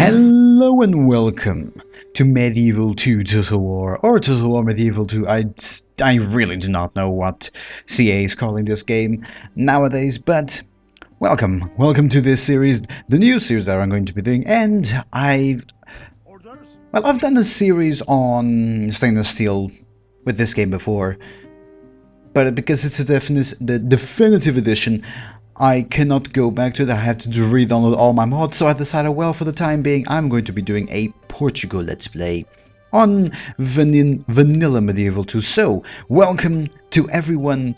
Hello and welcome to Medieval 2 Total War, or Total War Medieval 2. I really do not know what CA is calling this game nowadays, but welcome to this series, the new series that I'm going to be doing. And I've done a series on stainless steel with this game before, but because it's the definitive edition, I cannot go back to it. I have to re-download all my mods, so I decided, well, for the time being, I'm going to be doing a Portugal Let's Play on Vanilla Medieval 2. So, welcome everyone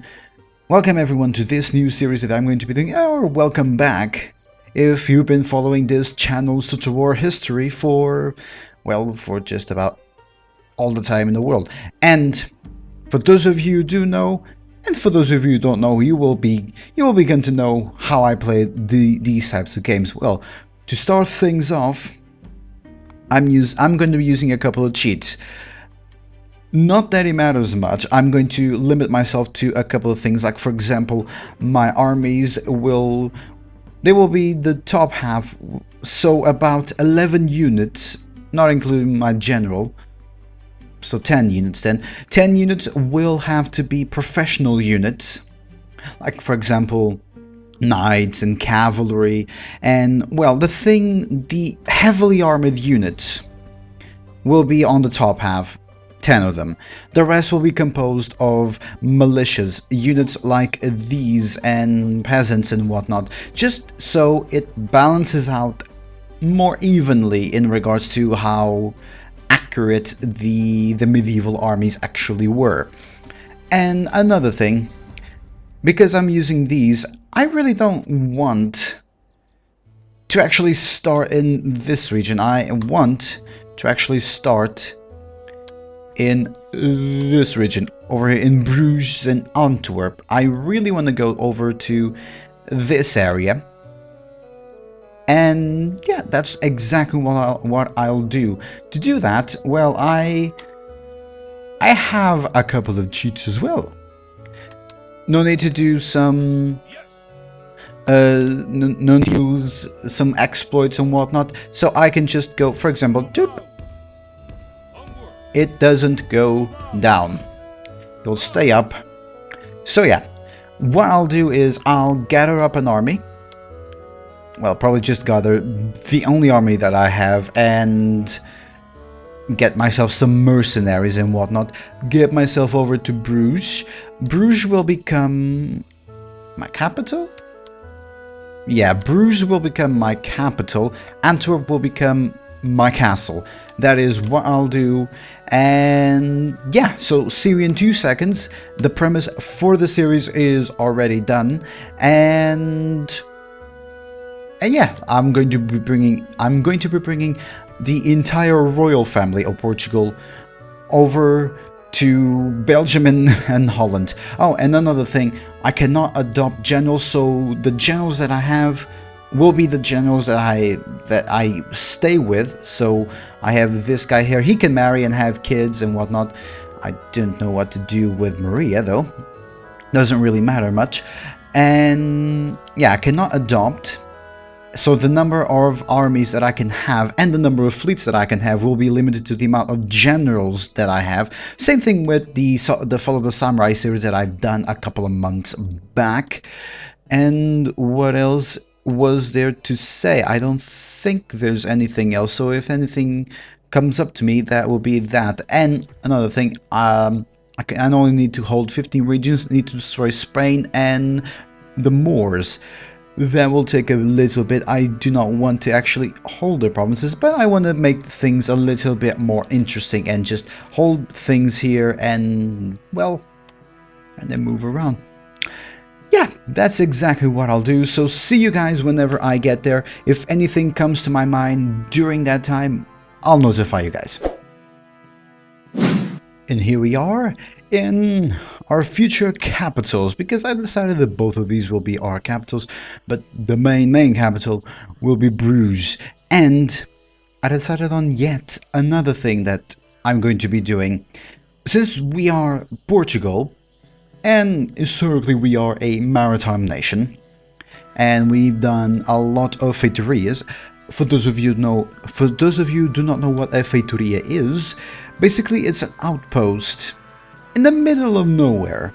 to this new series that I'm going to be doing, or welcome back if you've been following this channel's Total War history for just about all the time in the world. And for those of you who do know, and for those of you who don't know, you will begin to know how I play these types of games. Well, to start things off, I'm going to be using a couple of cheats. Not that it matters much. I'm going to limit myself to a couple of things, like for example, my armies will be the top half, so about 11 units, not including my general. So 10 units then. 10 units will have to be professional units, like for example knights and cavalry, and the heavily armored units will be on the top half, 10 of them. The rest will be composed of militias, units like these, and peasants and whatnot, just so it balances out more evenly in regards to how accurate the medieval armies actually were. And another thing, because I'm using these, I really don't want to actually start in this region. I want to actually start in this region over here in Bruges and Antwerp. I really want to go over to this area. And yeah, that's exactly what I'll do. To do that, well, I have a couple of cheats as well. No need to do some no need to use some exploits and whatnot. So I can just go, for example, doop. It doesn't go down. It'll stay up. So yeah, what I'll do is I'll gather up an army. Well, probably just gather the only army that I have and get myself some mercenaries and whatnot. Get myself over to Bruges. Bruges will become my capital? Yeah, Bruges will become my capital. Antwerp will become my castle. That is what I'll do. And yeah, so see you in 2 seconds. The premise for the series is already done. And yeah, I'm going to be bringing the entire royal family of Portugal over to Belgium and Holland. Oh, and another thing, I cannot adopt generals, so the generals that I have will be the generals that I stay with. So I have this guy here. He can marry and have kids and whatnot. I don't know what to do with Maria though. Doesn't really matter much. And yeah, I cannot adopt. So the number of armies that I can have and the number of fleets that I can have will be limited to the amount of generals that I have. Same thing with the Follow the Samurai series that I've done a couple of months back. And what else was there to say? I don't think there's anything else. So if anything comes up to me, that will be that. And another thing, I only need to hold 15 regions, need to destroy Spain and the Moors. That will take a little bit. I do not want to actually hold the provinces, but I want to make things a little bit more interesting and just hold things here and, well, and then move around. Yeah, that's exactly what I'll do. So see you guys whenever I get there. If anything comes to my mind during that time, I'll notify you guys. And here we are in our future capitals, because I decided that both of these will be our capitals, but the main capital will be Bruges. And I decided on yet another thing that I'm going to be doing. Since we are Portugal, and historically we are a maritime nation, and we've done a lot of feitories, For those of you who do not know what a feitoria is, basically it's an outpost in the middle of nowhere.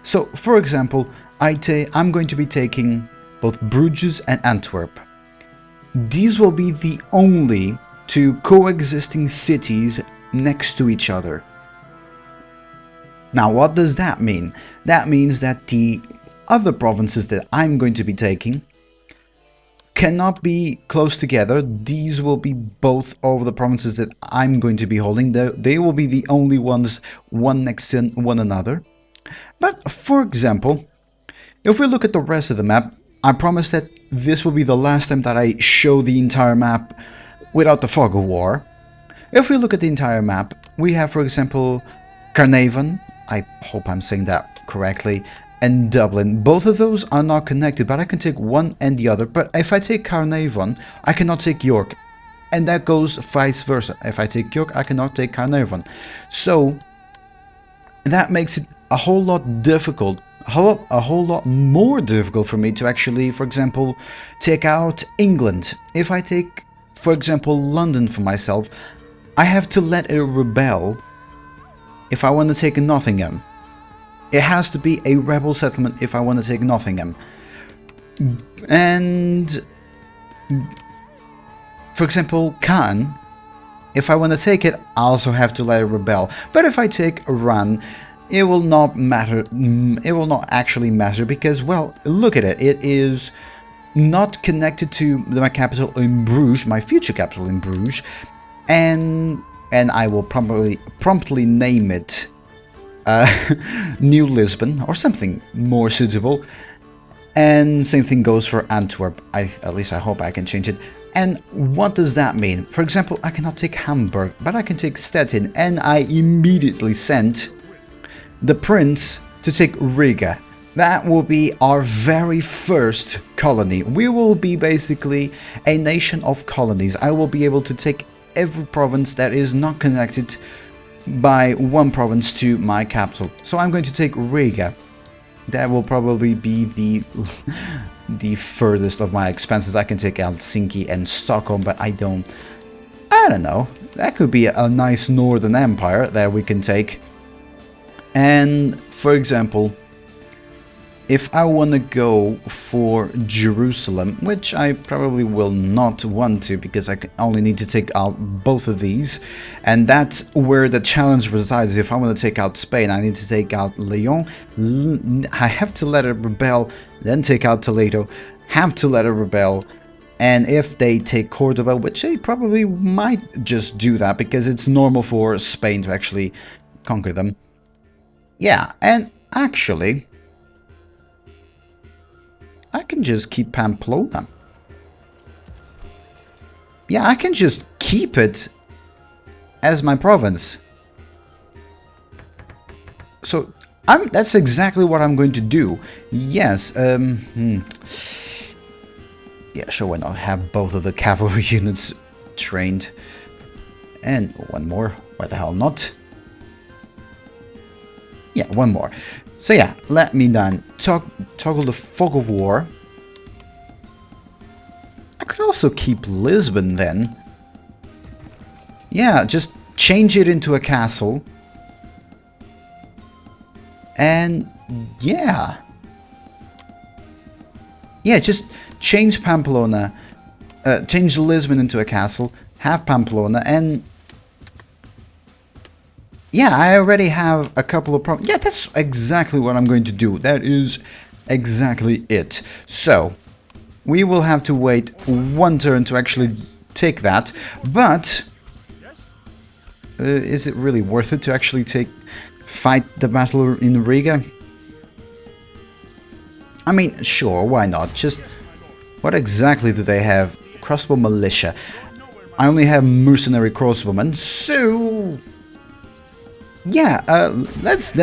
So, for example, I'm going to be taking both Bruges and Antwerp. These will be the only two coexisting cities next to each other. Now, what does that mean? That means that the other provinces that I'm going to be taking cannot be close together. These will be both of the provinces that I'm going to be holding. They will be the only ones, one next to one another. But, for example, if we look at the rest of the map, I promise that this will be the last time that I show the entire map without the fog of war. If we look at the entire map, we have, for example, Carnarvon, I hope I'm saying that correctly, and Dublin. Both of those are not connected, but I can take one and the other. But if I take Carnarvon, I cannot take York, and that goes vice versa. If I take York, I cannot take Carnarvon. So that makes it a whole lot difficult, a whole lot more difficult for me to actually, for example, take out England. If I take, for example, London for myself, I have to let it rebel if I want to take Nottingham. It has to be a rebel settlement if I want to take Nottingham. And, for example, Caen, if I want to take it, I also have to let it rebel. But if I take Iran, it will not matter. It will not actually matter because, well, look at it. It is not connected to my capital in Bruges, my future capital in Bruges, and I will promptly name it New Lisbon or something more suitable. And same thing goes for Antwerp. At least I hope I can change it. And what does that mean? For example, I cannot take Hamburg, but I can take Stettin, and I immediately sent the prince to take Riga. That will be our very first colony. We will be basically a nation of colonies. I will be able to take every province that is not connected by one province to my capital. So I'm going to take Riga. That will probably be the furthest of my expenses. I can take Helsinki and Stockholm, but I don't know. That could be a nice northern empire that we can take. And for example, if I want to go for Jerusalem, which I probably will not want to because I only need to take out both of these, and that's where the challenge resides. If I want to take out Spain, I need to take out Lyon. I have to let it rebel, then take out Toledo, have to let it rebel, and if they take Cordoba, which they probably might just do that because it's normal for Spain to actually conquer them. Yeah, and actually, I can just keep Pamplona. Yeah, I can just keep it as my province. So that's exactly what I'm going to do. Yes, yeah, sure, why not have both of the cavalry units trained. And one more, why the hell not? Yeah, one more. So yeah, let me then toggle the fog of war. I could also keep Lisbon then. Yeah, just change it into a castle. And yeah. Yeah, just change Pamplona. Change Lisbon into a castle. Have Pamplona and yeah, I already have a couple of problems. Yeah, that's exactly what I'm going to do. That is exactly it. So, we will have to wait one turn to actually take that. But, is it really worth it to actually fight the battle in Riga? I mean, sure, why not? Just, what exactly do they have? Crossbow militia. I only have mercenary crossbowmen, so yeah, let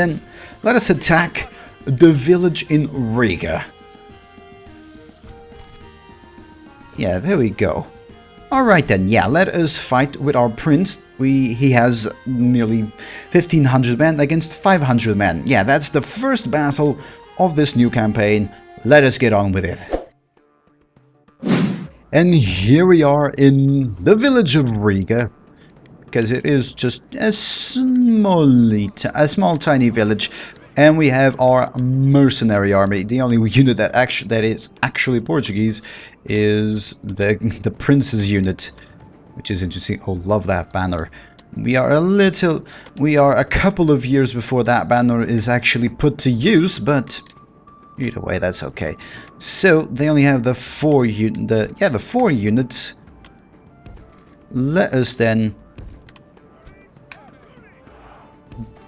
us attack the village in Riga. Yeah, there we go. Alright then, yeah, let us fight with our prince. He has nearly 1500 men against 500 men. Yeah, that's the first battle of this new campaign. Let us get on with it. And here we are in the village of Riga, because it is just a small tiny village, and we have our mercenary army. The only unit that is actually Portuguese is the prince's unit, which is interesting. Oh, love that banner. We are a couple of years before that banner is actually put to use, but either way, that's okay. So they only have the four units. Let us then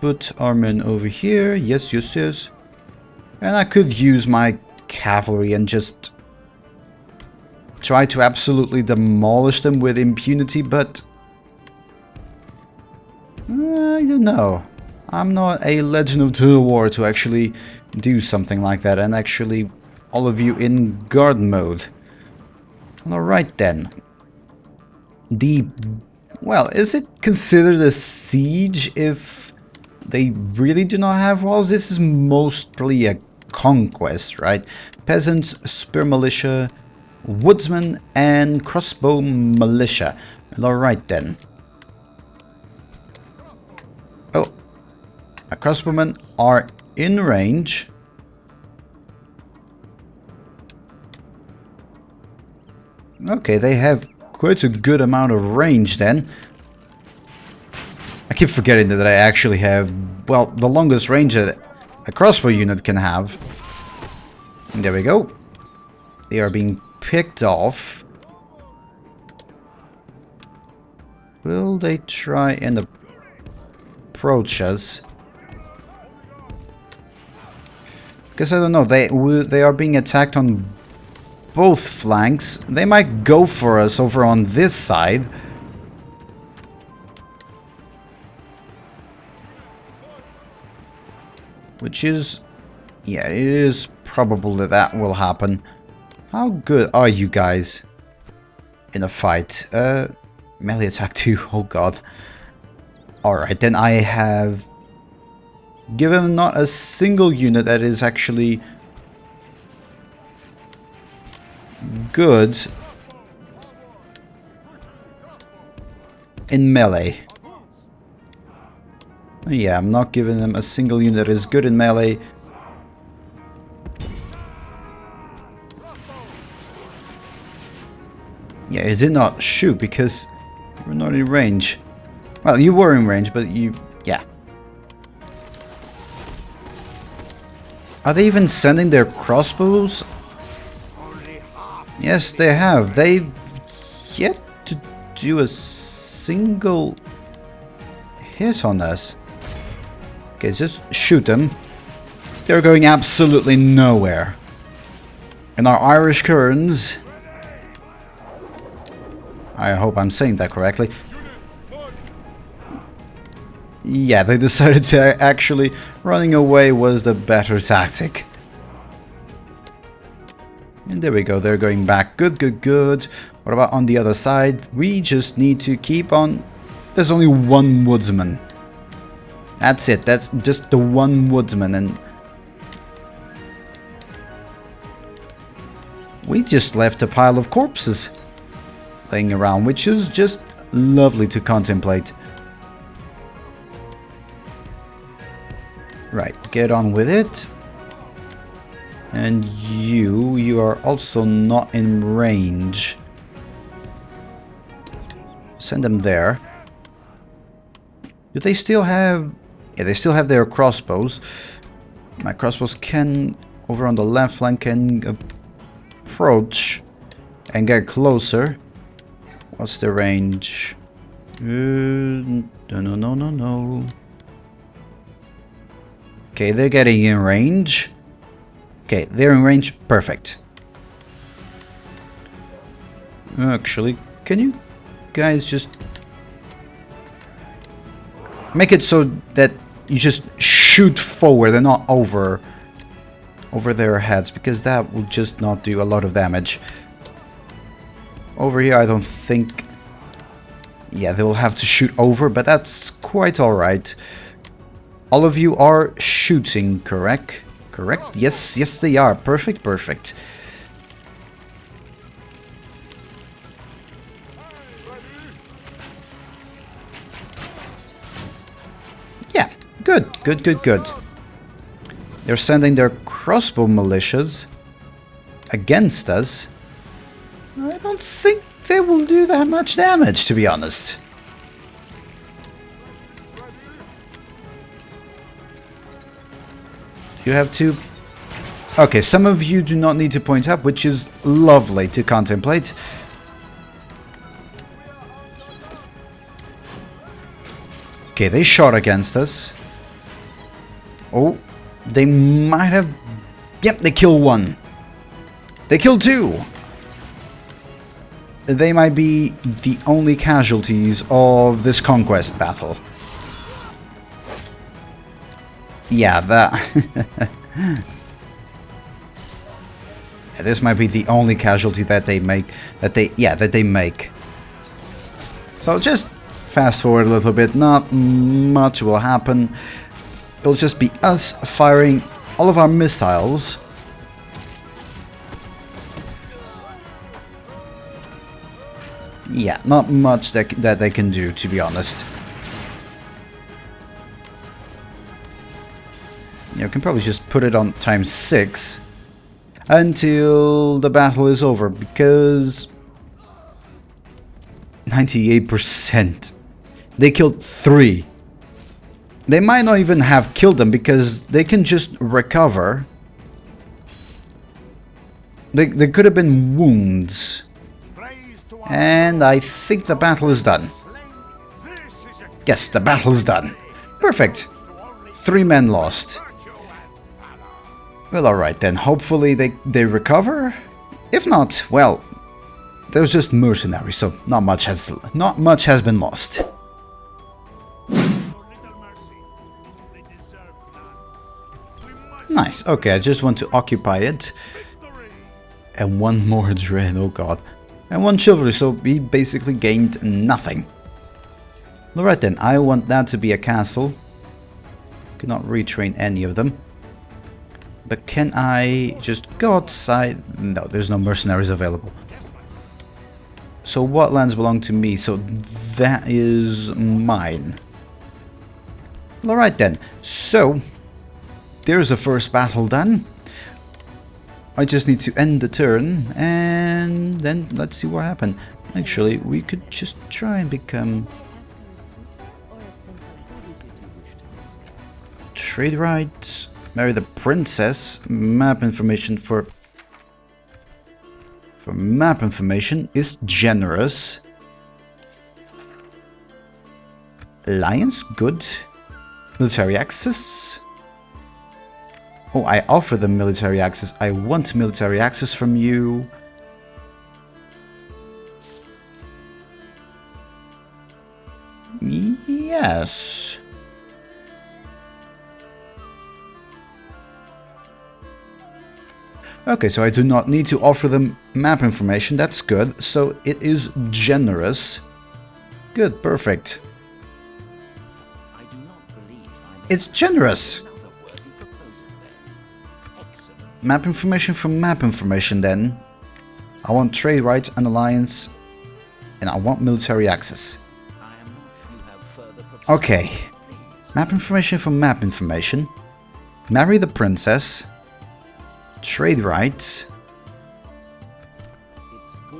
put our men over here. Yes, yes, yes. And I could use my cavalry and just try to absolutely demolish them with impunity, but I don't know. I'm not a Legend of Total War to actually do something like that, and actually all of you in guard mode. Alright then. Well, is it considered a siege if they really do not have walls? This is mostly a conquest, right? Peasants, spear militia, woodsmen, and crossbow militia. Alright then. Oh, our crossbowmen are in range. Okay, they have quite a good amount of range then. I keep forgetting that I actually have, well, the longest range that a crossbow unit can have. And there we go. They are being picked off. Will they try and approach us? Because I don't know, they are being attacked on both flanks. They might go for us over on this side. Which is, yeah, it is probable that that will happen. How good are you guys in a fight? Melee attack 2, oh god. Alright, then I have given not a single unit that is actually good in melee. Yeah, I'm not giving them a single unit that is good in melee. Yeah, you did not shoot because you were not in range. Well, you were in range, but yeah. Are they even sending their crossbows? Yes, they have. They've yet to do a single hit on us. Okay, just shoot them. They're going absolutely nowhere. And our Irish Kerns, I hope I'm saying that correctly. Yeah, they decided to actually running away was the better tactic. And there we go, they're going back. Good, good, good. What about on the other side? We just need to keep on... There's only one woodsman. That's it, that's just the one woodsman, and... we just left a pile of corpses laying around, which is just lovely to contemplate. Right, get on with it. And you are also not in range. Send them there. Do they still have... yeah, they still have their crossbows. My crossbows can, over on the left flank, can approach and get closer. What's the range? No. Okay, they're getting in range. Okay, they're in range. Perfect. Actually, can you guys just make it so that you just shoot forward and not over their heads, because that will just not do a lot of damage. Over here, I don't think... yeah, they will have to shoot over, but that's quite alright. All of you are shooting, correct? Correct? Yes, yes they are. Perfect, perfect. Good, good, good. They're sending their crossbow militias against us. I don't think they will do that much damage, to be honest. You have to... Okay, some of you do not need to point up, which is lovely to contemplate. Okay, they shot against us. Oh, they might have... Yep, they killed one. They killed two. They might be the only casualties of this conquest battle. Yeah, that... This might be the only casualty that they make. That they make. So just fast forward a little bit. Not much will happen. It'll just be us firing all of our missiles. Yeah, not much that they can do, to be honest. You can probably just put it on ×6 until the battle is over, because 98%. They killed 3. They might not even have killed them because they can just recover. They could have been wounds. And I think the battle is done. Yes, the battle is done. Perfect. 3 men lost. Well, alright then. Hopefully they recover. If not, well, there's just mercenaries, so not much has been lost. Nice. Okay, I just want to occupy it. And 1 more dread, oh god. And 1 chivalry, so we basically gained nothing. Alright then, I want that to be a castle. Could not retrain any of them. But can I just go outside? No, there's no mercenaries available. So what lands belong to me? So that is mine. Alright then, so there's the first battle done. I just need to end the turn and then let's see what happens. Actually, we could just try and become trade rights, marry the princess, map information for map information is generous. Alliance, good. Military access. Oh, I offer them military access. I want military access from you. Yes. Okay, so I do not need to offer them map information. That's good. So it is generous. Good, perfect. It's generous. Map information from map information then. I want trade rights and alliance. And I want military access. Okay. Map information from map information. Marry the princess. Trade rights.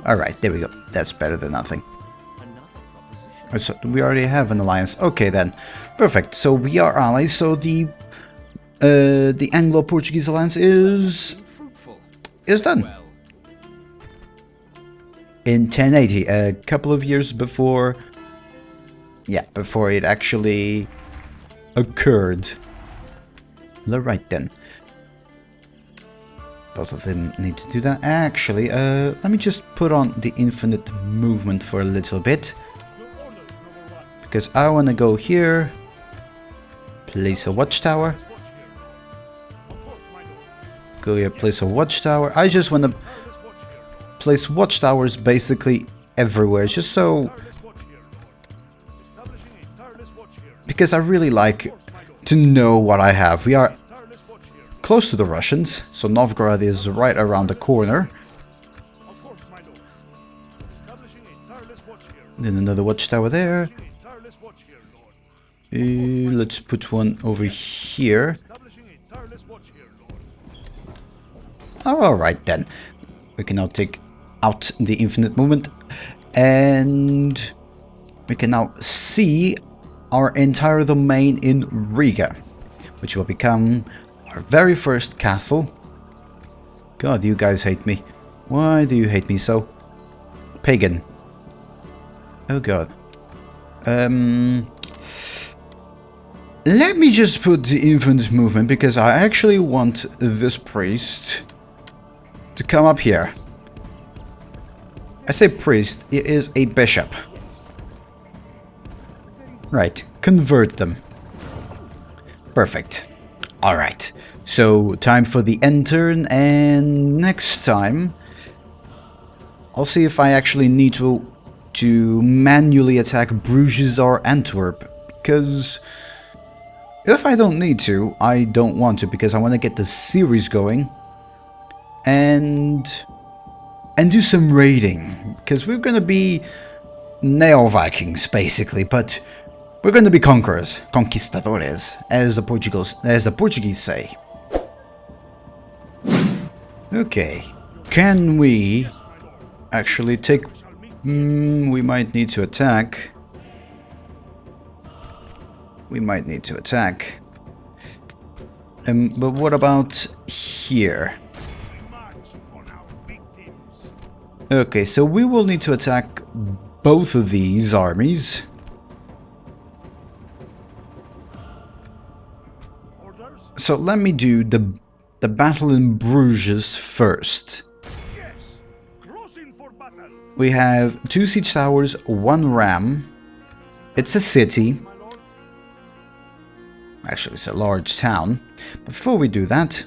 Alright, there we go. That's better than nothing. So we already have an alliance. Okay then. Perfect. So we are allies. So the Anglo-Portuguese alliance is done. In 1080, a couple of years before, yeah, before it actually occurred. Alright then. Both of them need to do that. Actually, let me just put on the infinite movement for a little bit. Because I want to go here, place a watchtower. Go here, place a watchtower. I just want to place watchtowers basically everywhere, just so... Because I really like to know what I have. We are close to the Russians, so Novgorod is right around the corner. Then another watchtower there. Let's put one over here. Alright then. We can now take out the infinite movement. And we can now see our entire domain in Riga, which will become our very first castle. God, you guys hate me. Why do you hate me so? Pagan. Oh god. Let me just put the infinite movement, because I actually want this priest to come up here. I say priest, it is a bishop. Right, convert them. Perfect. Alright, so time for the end turn, and next time I'll see if I actually need to manually attack Bruges or Antwerp, because if I don't need to, I don't want to, because I want to get the series going and do some raiding, because we're going to be neo-Vikings basically, but we're going to be conquerors, conquistadores, as the Portuguese say. Okay, can we actually take... we might need to attack. We might need to attack. But what about here? Okay, so we will need to attack both of these armies. So let me do the battle in Bruges first. We have 2 siege towers, 1 ram. It's a city. Actually, it's a large town. Before we do that,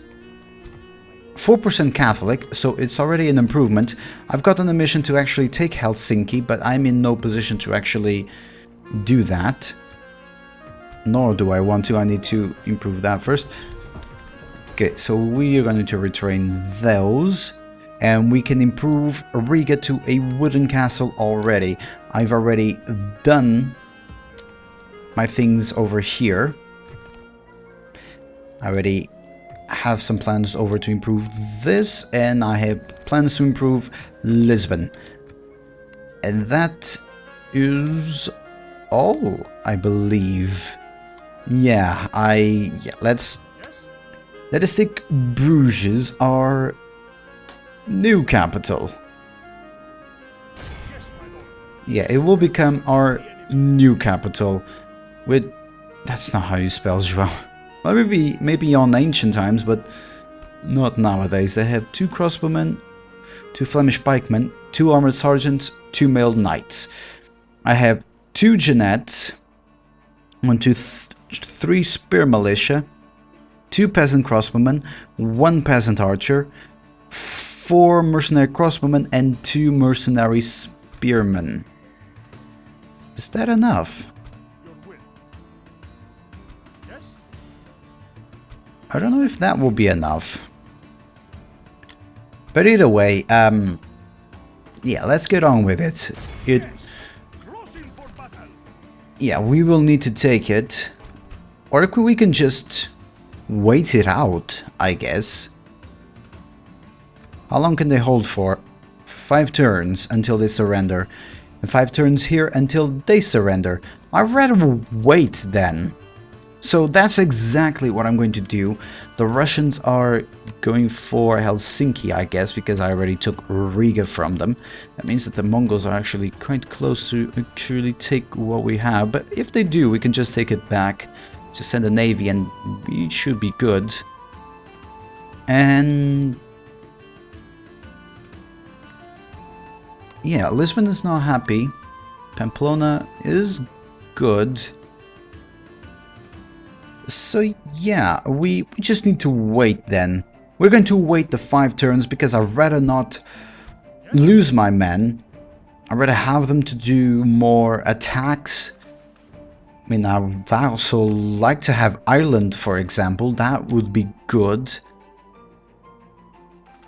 4% Catholic, so it's already an improvement. I've gotten a mission to actually take Helsinki, but I'm in no position to actually do that. Nor do I want to. I need to improve that first. Okay, so we are going to retrain those. And we can improve Riga to a wooden castle already. I've already done my things over here. I already have some plans over to improve this, and I have plans to improve Lisbon. And that is all, I believe. Yeah, let us take Bruges, our new capital. Yeah, it will become our new capital. With... that's not how you spell João. Well, maybe on ancient times, but not nowadays. They have 2 crossbowmen, 2 Flemish pikemen, 2 armored sergeants, 2 mailed knights. I have 2 Jeannettes, 1, 2, 3 spear militia, 2 peasant crossbowmen, 1 peasant archer, 4 mercenary crossbowmen, and 2 mercenary spearmen. Is that enough? I don't know if that will be enough. But either way, yeah, let's get on with it. Yeah, we will need to take it. Or we can just wait it out, I guess. How long can they hold for? 5 turns until they surrender. And 5 turns here until they surrender. I'd rather wait then. So that's exactly what I'm going to do. The Russians are going for Helsinki, I guess, because I already took Riga from them. That means that the Mongols are actually quite close to actually take what we have. But if they do, we can just take it back. Just send a navy and we should be good. And... yeah, Lisbon is not happy. Pamplona is good. So yeah, we just need to wait then. We're going to wait the 5 turns because I'd rather not lose my men. I'd rather have them to do more attacks. I mean, I would also like to have Ireland, for example. That would be good.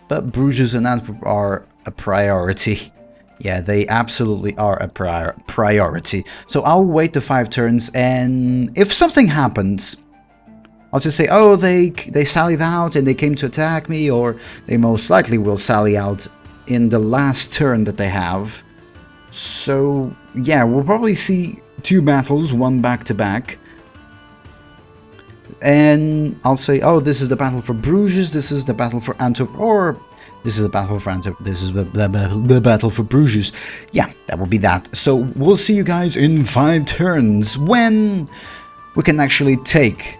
But Bruges and Antwerp are a priority. Yeah, they absolutely are a priority. So I'll wait the 5 turns, and if something happens, I'll just say, oh, they sallied out and they came to attack me, or they most likely will sally out in the last turn that they have. So yeah, we'll probably see 2 battles, one back to back. And I'll say, oh, this is the battle for Bruges, this is the battle for Antwerp, or this is the battle for Antwerp, this is the battle for Bruges. Yeah, that will be that. So we'll see you guys in 5 turns when we can actually take